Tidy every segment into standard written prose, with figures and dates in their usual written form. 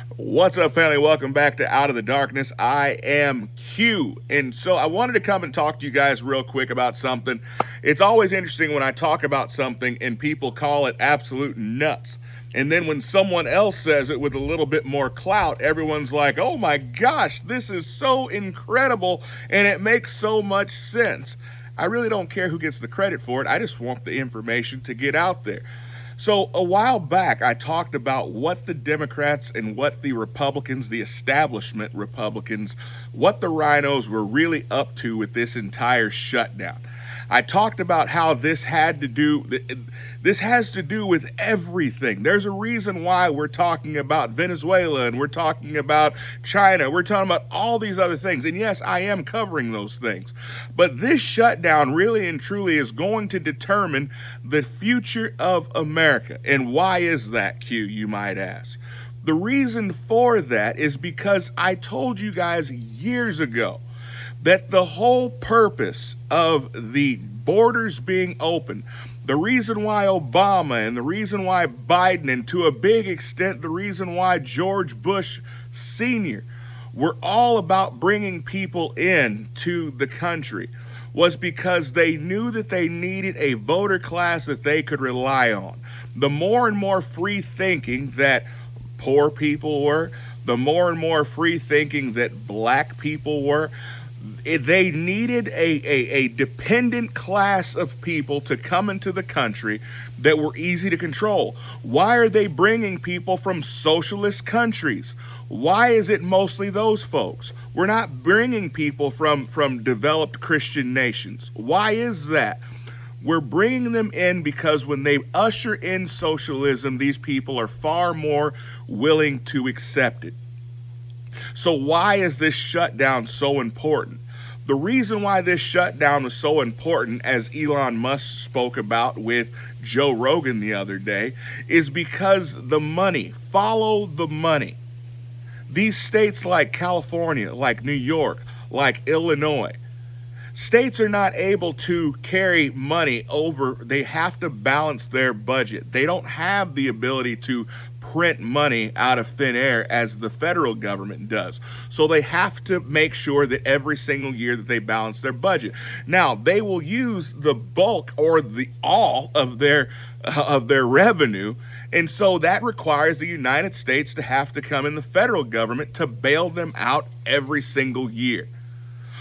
What's up, family? Welcome back to Out of the Darkness. I am Q. And so I wanted to come and talk to you guys real quick about something. It's always interesting when I talk about something and people call it absolute nuts. And then when someone else says it with a little bit more clout, everyone's like, oh my gosh, this is so incredible and it makes so much sense. I really don't care who gets the credit for it. I just want the information to get out there. So, a while back, I talked about what the Democrats and what the Republicans, the establishment Republicans, what the rhinos were really up to with this entire shutdown. I talked about how this has to do with everything. There's a reason why we're talking about Venezuela and we're talking about China. We're talking about all these other things. And yes, I am covering those things. But this shutdown really and truly is going to determine the future of America. And why is that, Q, you might ask? The reason for that is because I told you guys years ago that the whole purpose of the borders being open, the reason why Obama and the reason why Biden, and to a big extent the reason why George Bush Sr. were all about bringing people in to the country was because they knew that they needed a voter class that they could rely on. The more and more free thinking that poor people were, the more and more free thinking that black people were, they needed a dependent class of people to come into the country that were easy to control. Why are they bringing people from socialist countries? Why is it mostly those folks? We're not bringing people from developed Christian nations. Why is that? We're bringing them in because when they usher in socialism, these people are far more willing to accept it. So why is this shutdown so important? The reason why this shutdown was so important, as Elon Musk spoke about with Joe Rogan the other day, is because the money, follow the money. These states like California, like New York, like Illinois, states are not able to carry money over. They have to balance their budget. They don't have the ability to print money out of thin air as the federal government does. So they have to make sure that every single year that they balance their budget. Now, they will use the bulk or the all of their revenue, and so that requires the United States to have to come in, the federal government, to bail them out every single year.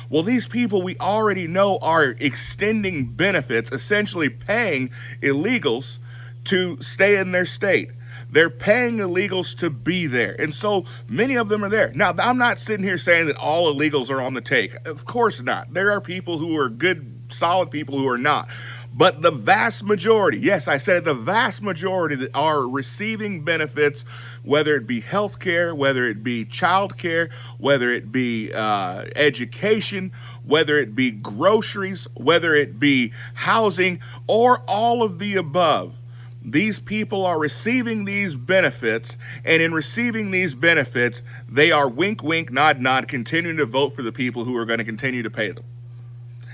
Well, these people we already know are extending benefits, essentially paying illegals to stay in their state. They're paying illegals to be there. And so many of them are there. Now, I'm not sitting here saying that all illegals are on the take. Of course not. There are people who are good, solid people who are not. But the vast majority, yes, I said it, the vast majority that are receiving benefits, whether it be health care, whether it be child care, whether it be education, whether it be groceries, whether it be housing, or all of the above. These people are receiving these benefits, and in receiving these benefits, they are wink, wink, nod, nod, continuing to vote for the people who are going to continue to pay them.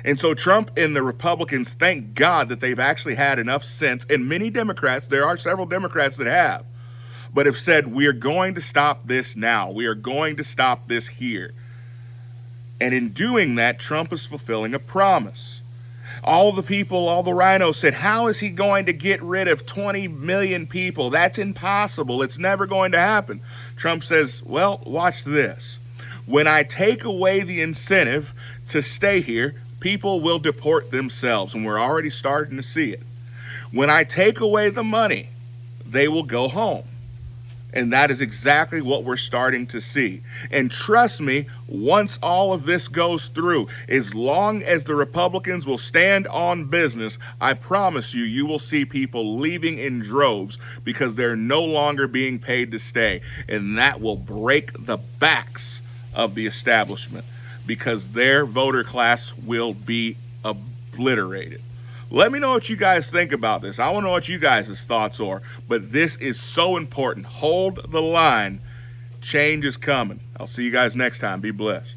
And so Trump and the Republicans, thank God that they've actually had enough sense, and many Democrats, there are several Democrats that have, but have said, we are going to stop this now. We are going to stop this here. And in doing that, Trump is fulfilling a promise. All the people, all the rhinos said, how is he going to get rid of 20 million people? That's impossible. It's never going to happen. Trump says, well, watch this. When I take away the incentive to stay here, people will deport themselves, and we're already starting to see it. When I take away the money, they will go home. And that is exactly what we're starting to see. And trust me, once all of this goes through, as long as the Republicans will stand on business, I promise you, you will see people leaving in droves because they're no longer being paid to stay. And that will break the backs of the establishment because their voter class will be obliterated. Let me know what you guys think about this. I want to know what you guys' thoughts are. But this is so important. Hold the line. Change is coming. I'll see you guys next time. Be blessed.